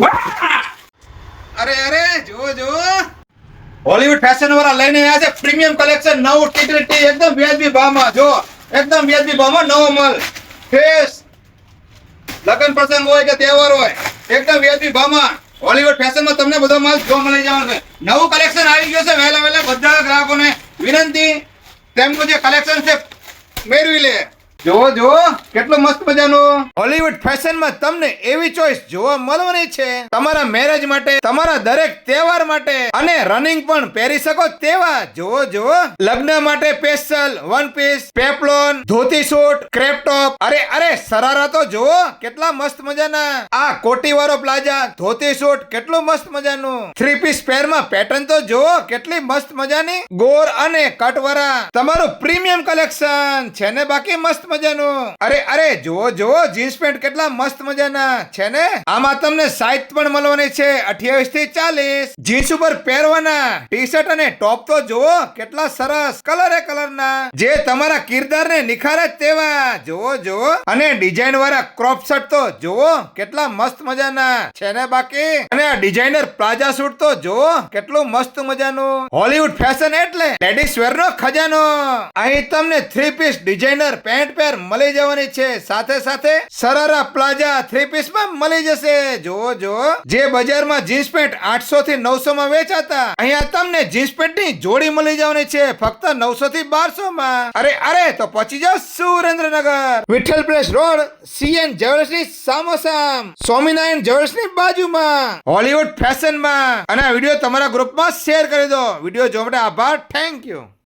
અરે અરે જો હોલીવુડ ફેશન વાળા લઈને આવ્યા છે પ્રીમિયમ કલેક્શન નવું ટી એકદમ વ્યાજબી ભાવમાં. જો એકદમ વ્યાજબી ભાવમાં નવો માલ. ફેસ લગ્ન પ્રસંગ હોય કે તહેવાર હોય એકદમ વ્યાજબી ભાવમાં હોલીવુડ ફેશનમાં તમને બધો માલ જોવા મળી જવાનો છે. નવું કલેક્શન આવી ગયું છે. વહેલા બધા ગ્રાહકોને વિનંતી, તેમનું જે કલેક્શન છે મેળવી લે. જો કેટલો મસ્ત મજાનું હોલીવુડ ફેશનમાં તમને એવી ચોઈસ જોવા મળવાની છે. તમારા મેરેજ માટે, તમારા દરેક તહેવાર માટે અને રનિંગ પણ પહેરી શકો તેવા. જો લગ્ન માટે સ્પેશિયલ વન પીસ, પેપ્લોન, ધોતી સૂટ, ક્રેપ ટોપ, અરે સરારા તો જુઓ કેટલા મસ્ત મજાના. આ કોટી વાળો પ્લાઝા ધોતી સૂટ કેટલું મસ્ત મજાનું. 3 પીસ પેરમાં પેટર્ન તો જુઓ કેટલી મસ્ત મજાની. ગોર અને કટ વાળા તમારું પ્રીમિયમ કલેક્શન છે ને બાકી મસ્ત મજાનું. અરે જુઓ જીન્સ પેન્ટ કેટલા મસ્ત મજાના છે ને. આમાં તમને સાઈઝ પણ મળવાની છે 28 થી 40. જીન્સ ઉપર પહેરવાના ટી શર્ટ અને ટોપ તો જુઓ કેટલા સરસ કલરના, જે તમારા કિરદારને નિખારે તેવા. જુઓ અને ડિઝાઇન વાળા ક્રોપ શર્ટ તો જુઓ કેટલા મસ્ત મજાના છે ને બાકી. અને આ ડિઝાઇનર પ્લાઝા સૂટ તો જુઓ કેટલું મસ્ત મજાનું. હોલીવુડ ફેશન એટલે લેડીઝ વેર નો ખજાનો. અહીં તમને 3 પીસ ડિઝાઇનર પેન્ટ મળી જવાની છે. સાથે સરારા પ્લાઝા 3 પીસ માં મળી જશે. જો જે બજારમાં જીન્સ પેન્ટ 800 થી 900 માં વેચાતા, અહીંયા તમને જીન્સ પેન્ટ ની જોડી મળી જવાની છે ફક્ત 900 થી 1200 માં. અરે તો પહોંચી જાઓ Surendranagar, Vitthal place road, CN jewellers ની સામોસામ, સ્વામિનારાયણ જ્વેલર્સ ની બાજુમાં, હોલીવુડ ફેશન માં. અને આ વિડીયો તમારા ગ્રુપમાં શેર કરી દો. વિડીયો જોવા માટે આભાર. Thank you.